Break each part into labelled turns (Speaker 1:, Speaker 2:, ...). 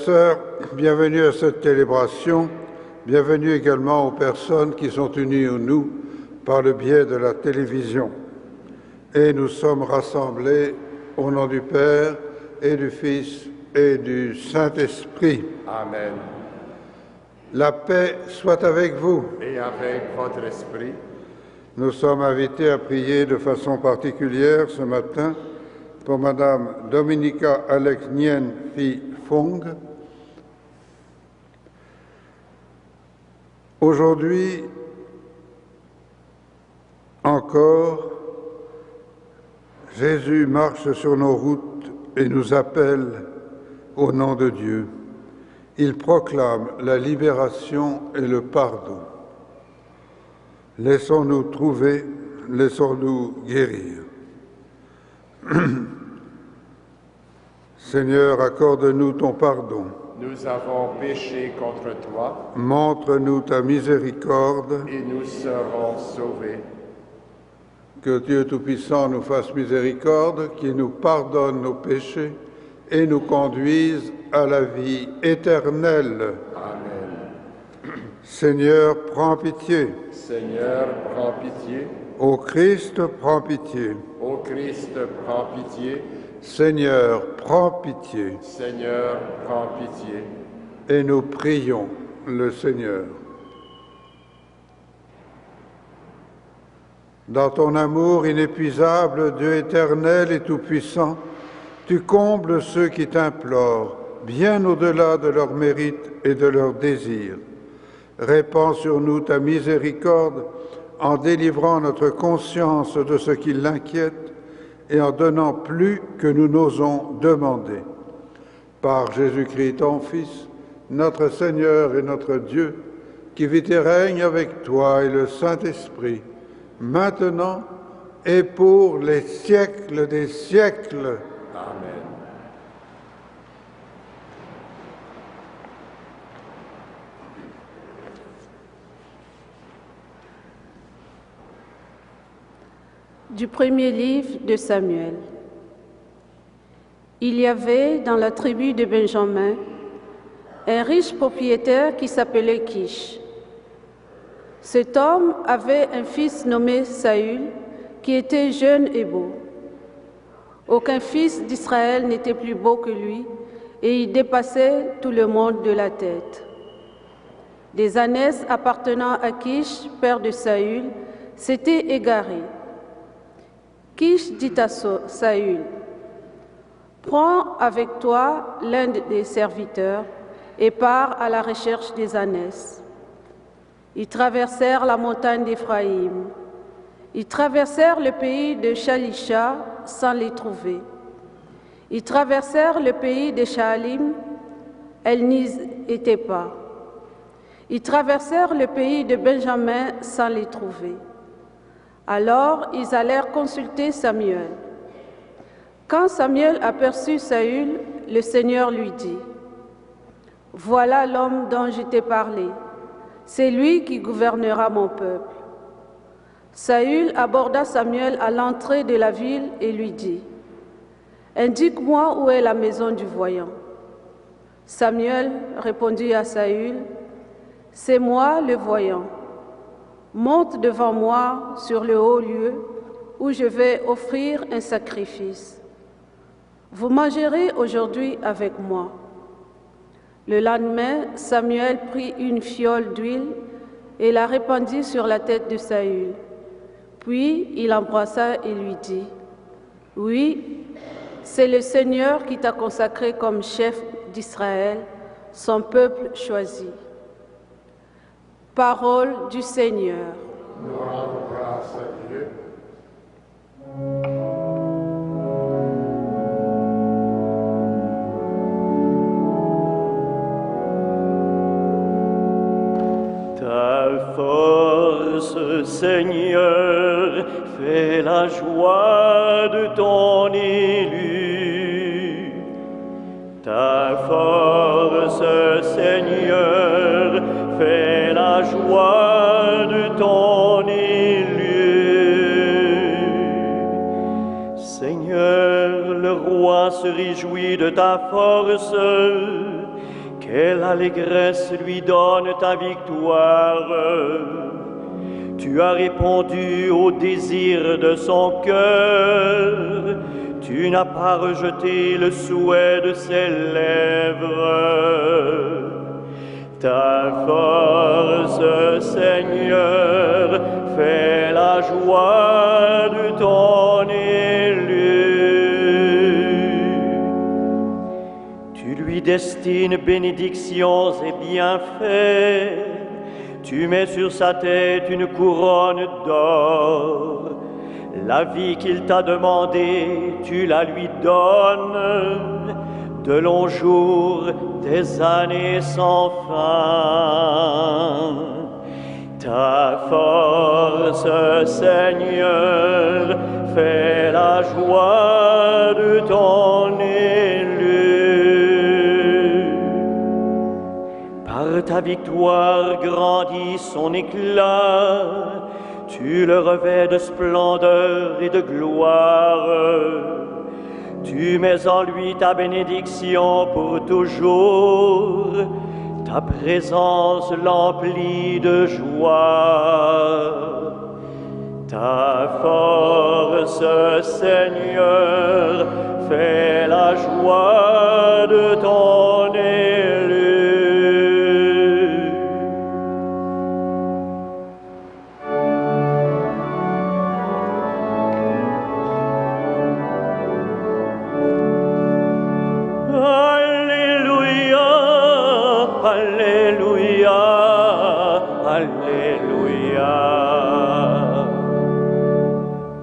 Speaker 1: sœurs, bienvenue à cette célébration. Bienvenue également aux personnes qui sont unies à nous par le biais de la télévision. Et nous sommes rassemblés au nom du Père et du Fils et du Saint-Esprit.
Speaker 2: Amen.
Speaker 1: La paix soit avec vous.
Speaker 2: Et avec votre esprit.
Speaker 1: Nous sommes invités à prier de façon particulière ce matin pour Madame Dominica Alex Nguyen Phi Phong. Aujourd'hui encore, Jésus marche sur nos routes et nous appelle au nom de Dieu. Il proclame la libération et le pardon. Laissons-nous trouver, laissons-nous guérir. Seigneur, accorde-nous ton pardon.
Speaker 2: Nous avons péché contre toi.
Speaker 1: Montre-nous ta miséricorde.
Speaker 2: Et nous serons sauvés.
Speaker 1: Que Dieu Tout-Puissant nous fasse miséricorde, qu'il nous pardonne nos péchés et nous conduise à la vie éternelle.
Speaker 2: Amen.
Speaker 1: Seigneur, prends pitié.
Speaker 2: Seigneur, prends pitié.
Speaker 1: Ô Christ, prends pitié.
Speaker 2: Ô Christ, prends pitié.
Speaker 1: Seigneur, prends pitié.
Speaker 2: Seigneur, prends pitié.
Speaker 1: Et nous prions le Seigneur. Dans ton amour inépuisable, Dieu éternel et tout-puissant, tu combles ceux qui t'implorent, bien au-delà de leurs mérites et de leurs désirs. Répands sur nous ta miséricorde en délivrant notre conscience de ce qui l'inquiète et en donnant plus que nous n'osons demander. Par Jésus-Christ, ton Fils, notre Seigneur et notre Dieu, qui vit et règne avec toi et le Saint-Esprit, maintenant et pour les siècles des siècles.
Speaker 2: Amen.
Speaker 3: Du premier livre de Samuel. Il y avait dans la tribu de Benjamin un riche propriétaire qui s'appelait Kish. Cet homme avait un fils nommé Saül qui était jeune et beau. Aucun fils d'Israël n'était plus beau que lui et il dépassait tout le monde de la tête. Des ânesses appartenant à Kish, père de Saül, s'étaient égarées. Kish dit à Saül, « Prends avec toi l'un des serviteurs et pars à la recherche des ânesses. » Ils traversèrent la montagne d'Éphraïm. Ils traversèrent le pays de Shalisha sans les trouver. Ils traversèrent le pays de Shaalim, elles n'y étaient pas. Ils traversèrent le pays de Benjamin sans les trouver. Alors ils allèrent consulter Samuel. Quand Samuel aperçut Saül, le Seigneur lui dit, « Voilà l'homme dont je t'ai parlé, c'est lui qui gouvernera mon peuple. » Saül aborda Samuel à l'entrée de la ville et lui dit, « Indique-moi où est la maison du voyant. » Samuel répondit à Saül, « C'est moi le voyant. Monte devant moi sur le haut lieu où je vais offrir un sacrifice. Vous mangerez aujourd'hui avec moi. » Le lendemain, Samuel prit une fiole d'huile et la répandit sur la tête de Saül. Puis il l'embrassa et lui dit, « Oui, c'est le Seigneur qui t'a consacré comme chef d'Israël, son peuple choisi. » Parole du Seigneur.
Speaker 2: Nous rendons grâce à Dieu.
Speaker 4: Ta force, Seigneur, fait la joie de ton élu. Ta force, Seigneur, fait la joie de ton élu. Seigneur, le roi se réjouit de ta force. Quelle allégresse lui donne ta victoire. Tu as répondu au désir de son cœur. Tu n'as pas rejeté le souhait de ses lèvres. Ta force, Seigneur, fait la joie de ton élu. Tu lui destines bénédictions et bienfaits. Tu mets sur sa tête une couronne d'or. La vie qu'il t'a demandée, tu la lui donnes. De longs jours, des années sans fin. Ta force, Seigneur, fait la joie de ton élu. Par ta victoire grandit son éclat. Tu le revêts de splendeur et de gloire. Tu mets en lui ta bénédiction pour toujours. Ta présence l'emplit de joie. Ta force, Seigneur, fait la joie de ton élu.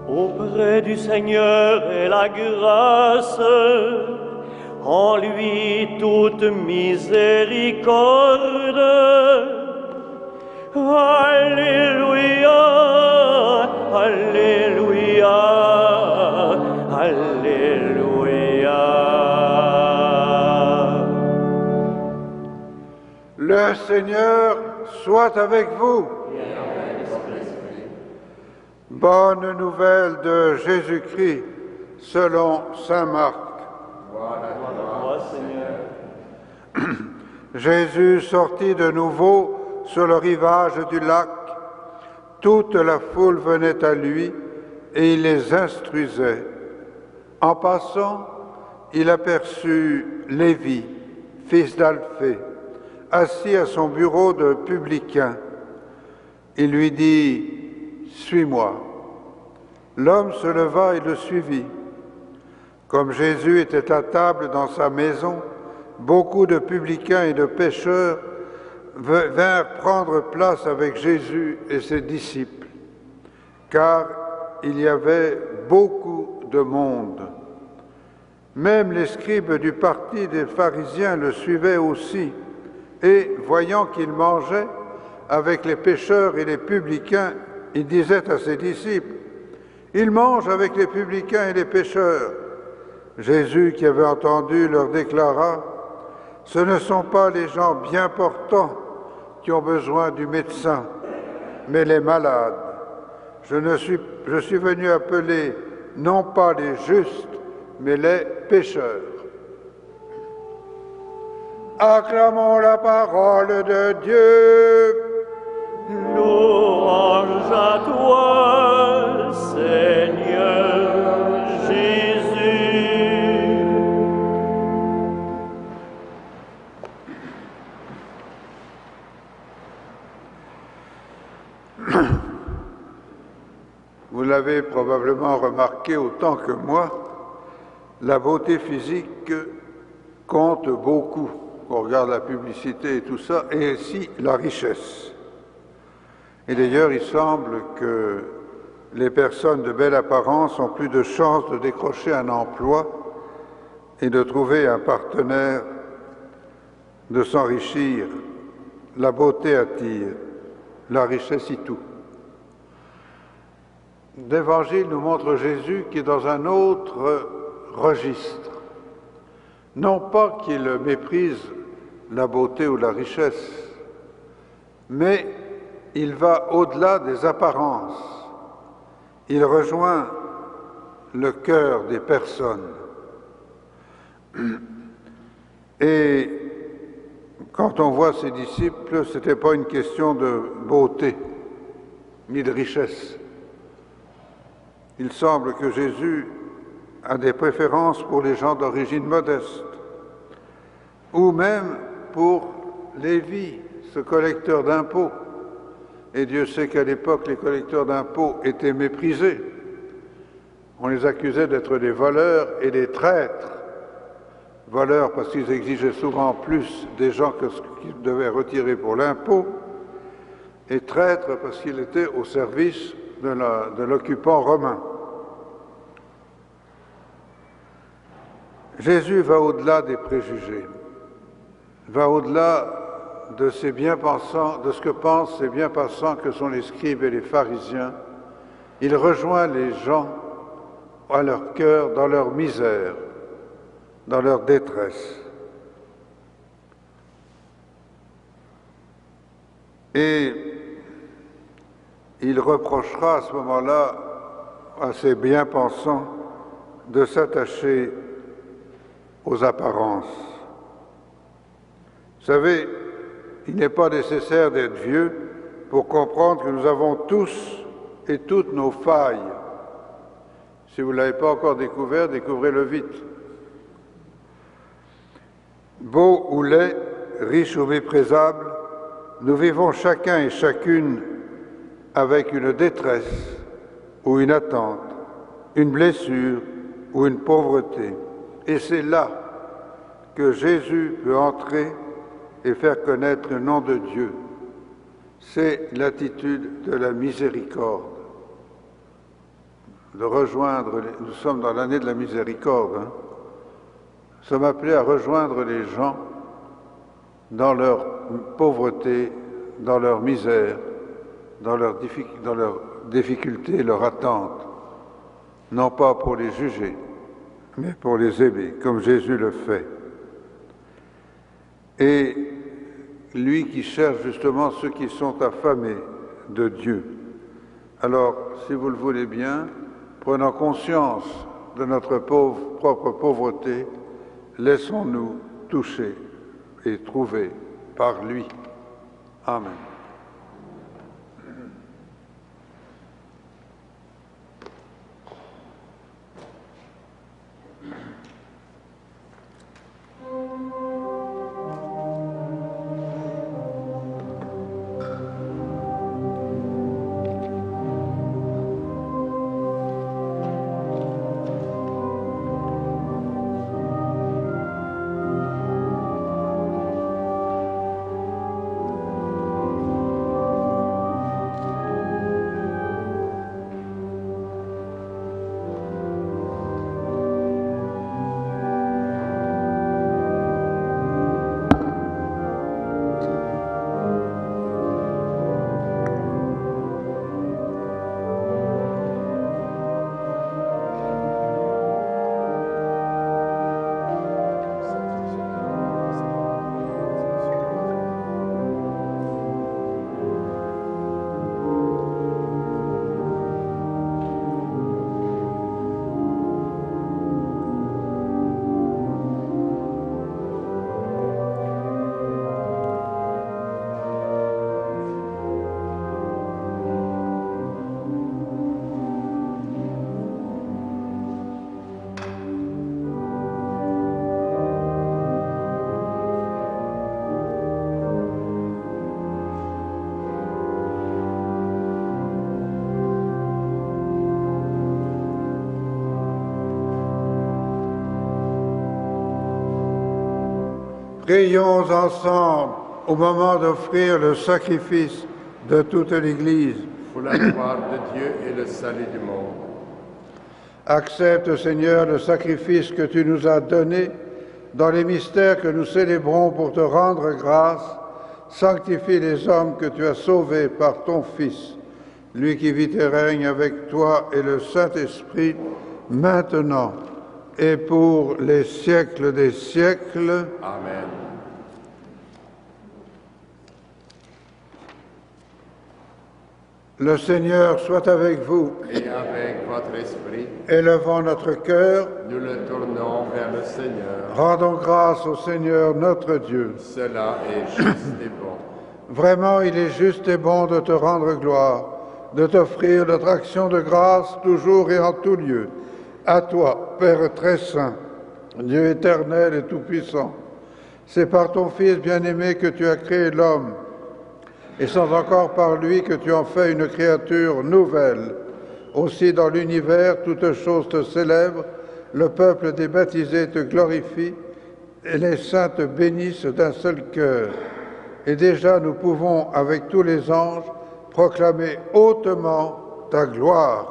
Speaker 4: Auprès du Seigneur est la grâce, en lui toute miséricorde. Alléluia, Alléluia, Alléluia.
Speaker 1: Le Seigneur soit avec vous. Bonne nouvelle de Jésus-Christ selon saint Marc. Jésus sortit de nouveau sur le rivage du lac. Toute la foule venait à lui et il les instruisait. En passant, il aperçut Lévi, fils d'Alphée, assis à son bureau de publicain. Il lui dit « Suis-moi ». L'homme se leva et le suivit. Comme Jésus était à table dans sa maison, beaucoup de publicains et de pécheurs vinrent prendre place avec Jésus et ses disciples, car il y avait beaucoup de monde. Même les scribes du parti des pharisiens le suivaient aussi, et voyant qu'il mangeait avec les pécheurs et les publicains, il disait à ses disciples, « Il mange avec les publicains et les pécheurs. » Jésus, qui avait entendu, leur déclara, « Ce ne sont pas les gens bien portants qui ont besoin du médecin, mais les malades. Je suis venu appeler non pas les justes, mais les pécheurs. » Acclamons la parole de Dieu.
Speaker 4: Louange à toi, Seigneur Jésus.
Speaker 1: Vous l'avez probablement remarqué autant que moi, la beauté physique compte beaucoup. On regarde la publicité et tout ça, et aussi la richesse. Et d'ailleurs, il semble que les personnes de belle apparence ont plus de chances de décrocher un emploi et de trouver un partenaire, de s'enrichir. La beauté attire, la richesse y tout. L'Évangile nous montre Jésus qui est dans un autre registre. Non pas qu'il méprise la beauté ou la richesse, mais il va au-delà des apparences. Il rejoint le cœur des personnes. Et Quand on voit ses disciples, ce n'était pas une question de beauté, ni de richesse. Il semble que Jésus a des préférences pour les gens d'origine modeste, ou même pour Lévi, ce collecteur d'impôts. Et Dieu sait qu'à l'époque, les collecteurs d'impôts étaient méprisés. On les accusait d'être des voleurs et des traîtres. Voleurs parce qu'ils exigeaient souvent plus des gens que ce qu'ils devaient retirer pour l'impôt, et traîtres parce qu'ils étaient au service de l'occupant romain. Jésus va au-delà des préjugés, va au-delà de ces bien-pensants, de ce que pensent ces bien-pensants que sont les scribes et les pharisiens. Il rejoint les gens à leur cœur, dans leur misère, dans leur détresse. Et il reprochera à ce moment-là à ces bien-pensants de s'attacher aux apparences. Vous savez, il n'est pas nécessaire d'être vieux pour comprendre que nous avons tous et toutes nos failles. Si vous ne l'avez pas encore découvert, découvrez-le vite. Beau ou laid, riche ou méprisable, nous vivons chacun et chacune avec une détresse ou une attente, une blessure ou une pauvreté. Et c'est là que Jésus peut entrer et faire connaître le nom de Dieu. C'est l'attitude de la miséricorde. De rejoindre, nous sommes dans l'année de la miséricorde, Nous sommes appelés à rejoindre les gens dans leur pauvreté, dans leur misère, dans leurs difficultés, leur attente, non pas pour les juger, mais pour les aimer, comme Jésus le fait. Et lui qui cherche justement ceux qui sont affamés de Dieu. Alors, si vous le voulez bien, prenant conscience de notre propre pauvreté, laissons-nous toucher et trouver par lui. Amen. Prions ensemble au moment d'offrir le sacrifice de toute l'Église.
Speaker 2: Pour la gloire de Dieu et le salut du monde.
Speaker 1: Accepte, Seigneur, le sacrifice que tu nous as donné dans les mystères que nous célébrons pour te rendre grâce. Sanctifie les hommes que tu as sauvés par ton Fils, lui qui vit et règne avec toi et le Saint-Esprit, maintenant et pour les siècles des siècles.
Speaker 2: Amen.
Speaker 1: Le Seigneur soit avec vous.
Speaker 2: Et avec votre esprit,
Speaker 1: Élevons notre cœur.
Speaker 2: nous le tournons vers le Seigneur.
Speaker 1: Rendons grâce au Seigneur notre Dieu.
Speaker 2: Cela est juste et bon.
Speaker 1: Vraiment, il est juste et bon de te rendre gloire, de t'offrir notre action de grâce toujours et en tout lieu. À toi, Père très saint, Dieu éternel et tout-puissant, c'est par ton Fils bien-aimé que tu as créé l'homme, et c'est encore par lui que tu en fais une créature nouvelle. Aussi dans l'univers, toutes choses te célèbrent, le peuple des baptisés te glorifie, et les saints te bénissent d'un seul cœur. Et déjà nous pouvons, avec tous les anges, proclamer hautement ta gloire.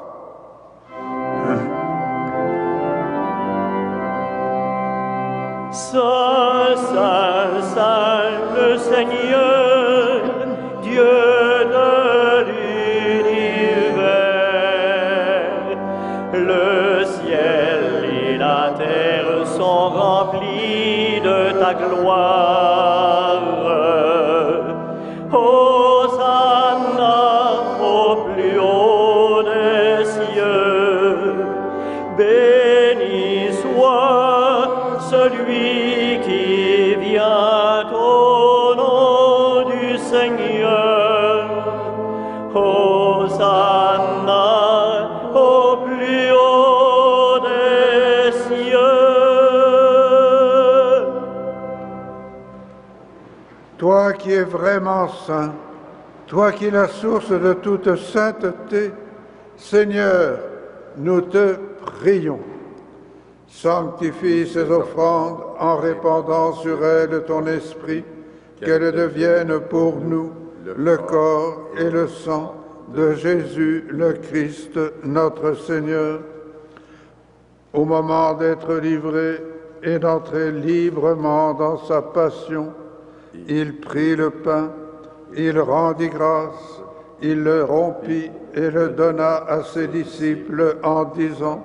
Speaker 4: Saint, Saint, Saint, le Seigneur, Dieu de l'univers. Le ciel et la terre sont remplis de ta gloire. Hosanna au plus haut des cieux. Béni soit celui qui vient au nom du Seigneur. Hosanna au plus haut des cieux.
Speaker 1: Toi qui es vraiment saint, toi qui es la source de toute sainteté, Seigneur, nous te prions. Sanctifie ces offrandes en répandant sur elles ton esprit, qu'elles deviennent pour nous le corps et le sang de Jésus le Christ, notre Seigneur. Au moment d'être livré et d'entrer librement dans sa passion, il prit le pain, il rendit grâce, il le rompit et le donna à ses disciples en disant: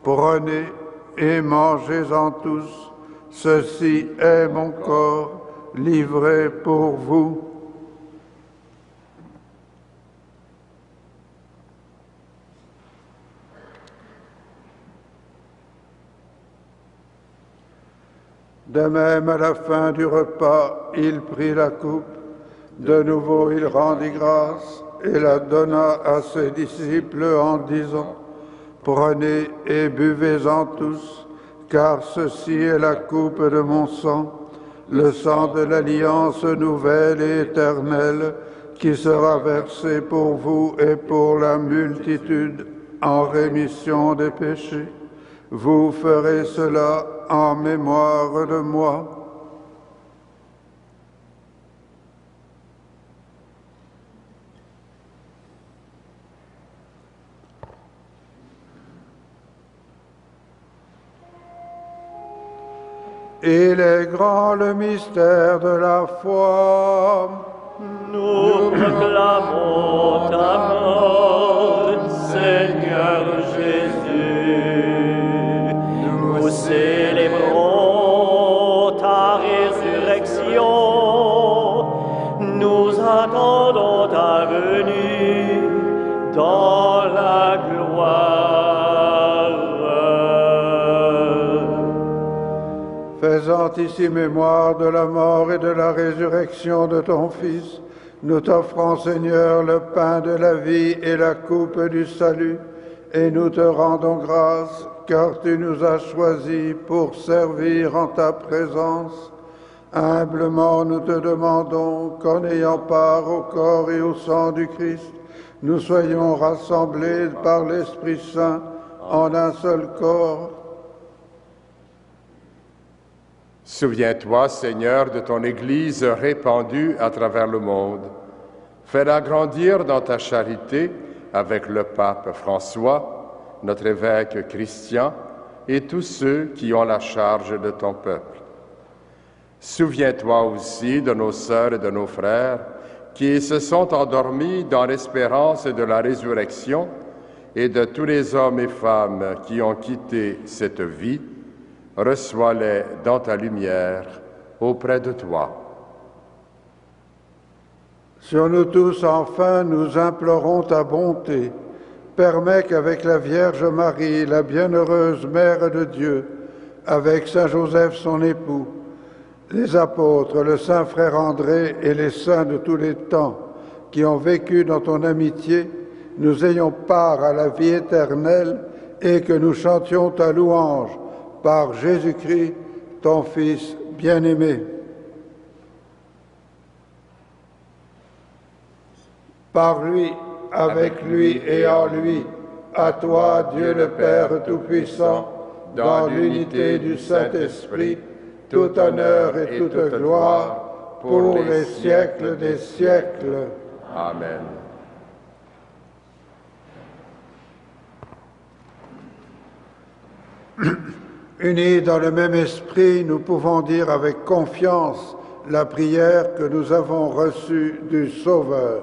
Speaker 1: Prenez et mangez-en tous, ceci est mon corps livré pour vous. De même, à la fin du repas, il prit la coupe. De nouveau, il rendit grâce et la donna à ses disciples en disant: Prenez et buvez-en tous, car ceci est la coupe de mon sang, le sang de l'alliance nouvelle et éternelle, qui sera versé pour vous et pour la multitude en rémission des péchés. Vous ferez cela en mémoire de moi. Il est grand le mystère de la foi.
Speaker 4: Nous proclamons ta mort, Seigneur Jésus. Nous célébrons ta résurrection. Nous attendons ta venue dans la gloire.
Speaker 1: Faisant ici mémoire de la mort et de la résurrection de ton Fils, nous t'offrons, Seigneur, le pain de la vie et la coupe du salut, et nous te rendons grâce, car tu nous as choisis pour servir en ta présence. Humblement, nous te demandons qu'en ayant part au corps et au sang du Christ, nous soyons rassemblés par l'Esprit Saint en un seul corps.
Speaker 2: Souviens-toi, Seigneur, de ton Église répandue à travers le monde. Fais-la grandir dans ta charité avec le pape François, notre évêque Christian et tous ceux qui ont la charge de ton peuple. Souviens-toi aussi de nos sœurs et de nos frères qui se sont endormis dans l'espérance de la résurrection et de tous les hommes et femmes qui ont quitté cette vie. Reçois-les dans ta lumière auprès de toi.
Speaker 1: Sur nous tous, enfin, nous implorons ta bonté. Permets qu'avec la Vierge Marie, la bienheureuse Mère de Dieu, avec Saint Joseph son époux, les apôtres, le Saint Frère André et les saints de tous les temps qui ont vécu dans ton amitié, nous ayons part à la vie éternelle et que nous chantions ta louange par Jésus-Christ, ton Fils bien-aimé. Par lui, avec lui et en lui, à toi, Dieu le Père Tout-Puissant, dans l'unité du Saint-Esprit, tout honneur et toute gloire pour les siècles des siècles.
Speaker 2: Amen.
Speaker 1: Unis dans le même esprit, nous pouvons dire avec confiance la prière que nous avons reçue du Sauveur.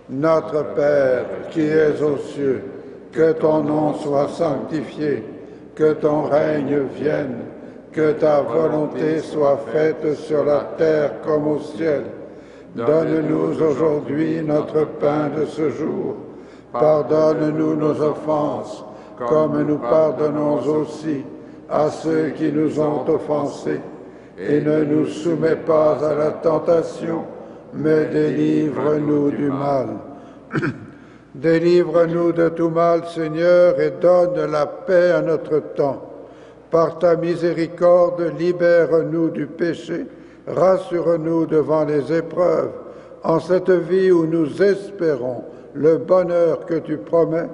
Speaker 1: Notre Père qui es aux cieux, que ton nom soit sanctifié, que ton règne vienne, que ta volonté soit faite sur la terre comme au ciel. Donne-nous aujourd'hui notre pain de ce jour. Pardonne-nous nos offenses, comme nous pardonnons aussi à ceux qui nous ont offensés. Et ne nous soumets pas à la tentation, mais délivre-nous du mal. Délivre-nous de tout mal, Seigneur, et donne la paix à notre temps. Par ta miséricorde, libère-nous du péché, rassure-nous devant les épreuves, en cette vie où nous espérons le bonheur que tu promets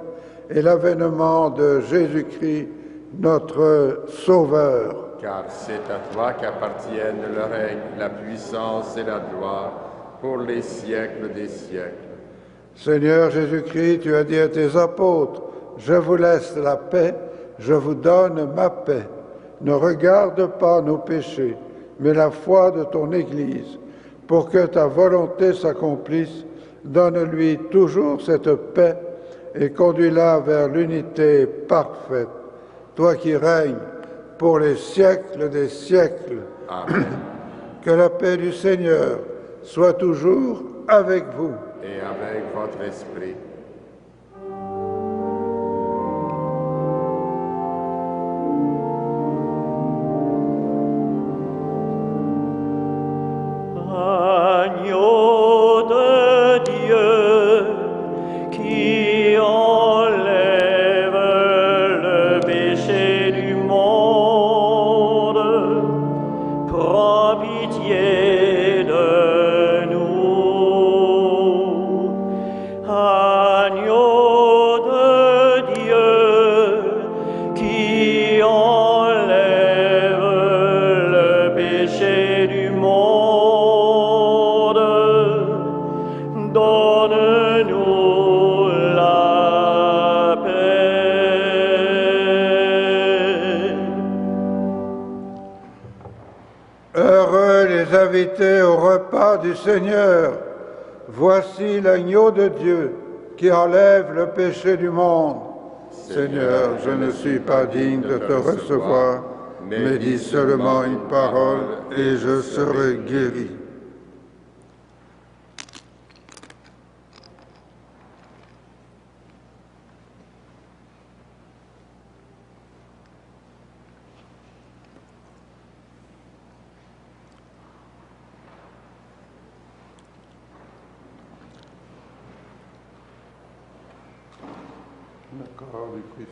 Speaker 1: et l'avènement de Jésus-Christ, notre Sauveur.
Speaker 2: Car c'est à toi qu'appartiennent le règne, la puissance et la gloire pour les siècles des siècles.
Speaker 1: Seigneur Jésus-Christ, tu as dit à tes apôtres, « Je vous laisse la paix, je vous donne ma paix. Ne regarde pas nos péchés, mais la foi de ton Église. Pour que ta volonté s'accomplisse, donne-lui toujours cette paix et conduis-la vers l'unité parfaite. Toi qui règnes pour les siècles des siècles.
Speaker 2: Amen.
Speaker 1: Que la paix du Seigneur soit toujours avec vous.
Speaker 2: Et avec votre esprit.
Speaker 4: Agneau de Dieu qui enlève le péché du monde, prends pitié de nous. Agneau de Dieu qui enlève le péché du monde, donne-nous la paix.
Speaker 1: Heureux les invités au repas du Seigneur. Voici l'agneau de Dieu qui enlève le péché du monde. Seigneur, je ne suis pas digne de te recevoir, mais dis seulement une parole et je serai guéri. Le corps du Christ.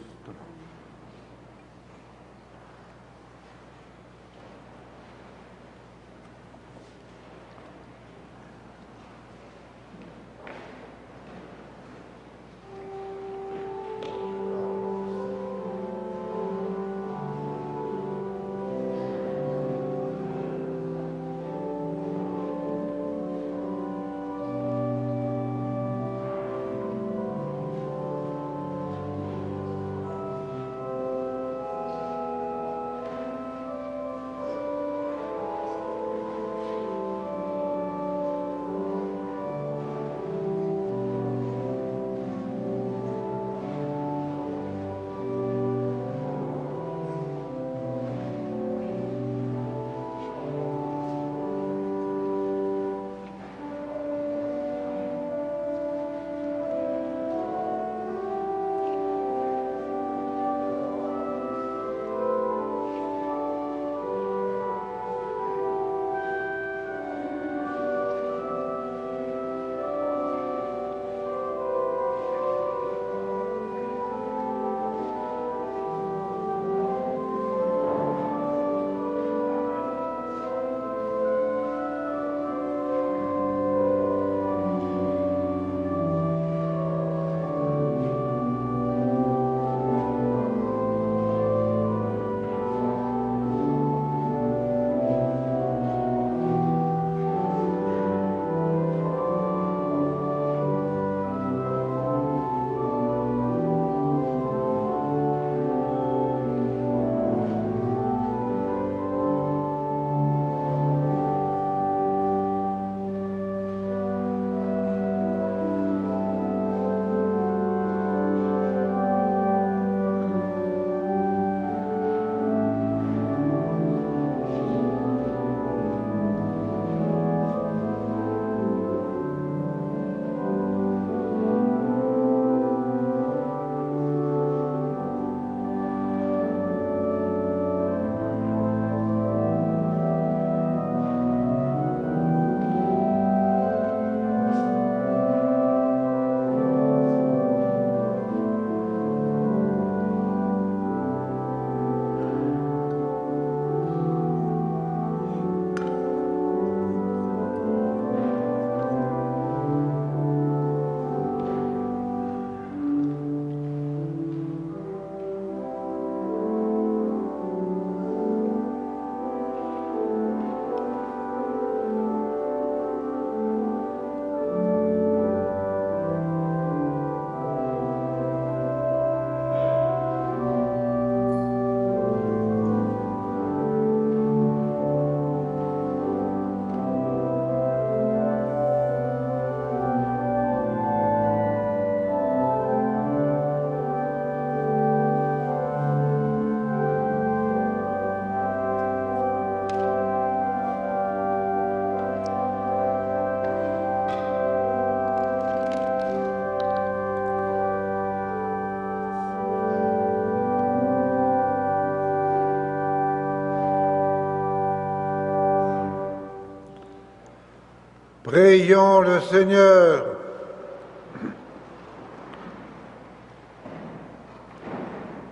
Speaker 1: Prions le Seigneur.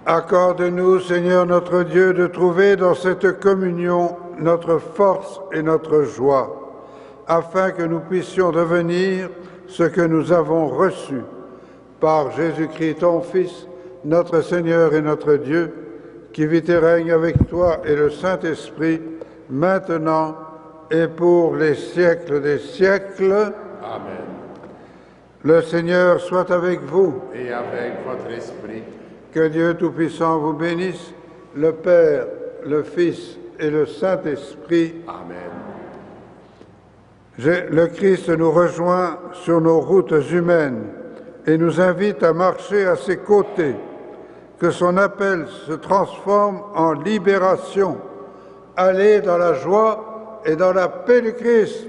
Speaker 1: Accorde-nous, Seigneur notre Dieu, de trouver dans cette communion notre force et notre joie, afin que nous puissions devenir ce que nous avons reçu par Jésus-Christ, ton Fils, notre Seigneur et notre Dieu, qui vit et règne avec toi et le Saint-Esprit, maintenant et pour les siècles des siècles.
Speaker 2: Amen.
Speaker 1: Le Seigneur soit avec vous.
Speaker 2: Et avec votre esprit.
Speaker 1: Que Dieu Tout-Puissant vous bénisse, le Père, le Fils et le Saint-Esprit.
Speaker 2: Amen.
Speaker 1: Le Christ nous rejoint sur nos routes humaines et nous invite à marcher à ses côtés. Que son appel se transforme en libération. Allez dans la joie et dans la paix du Christ.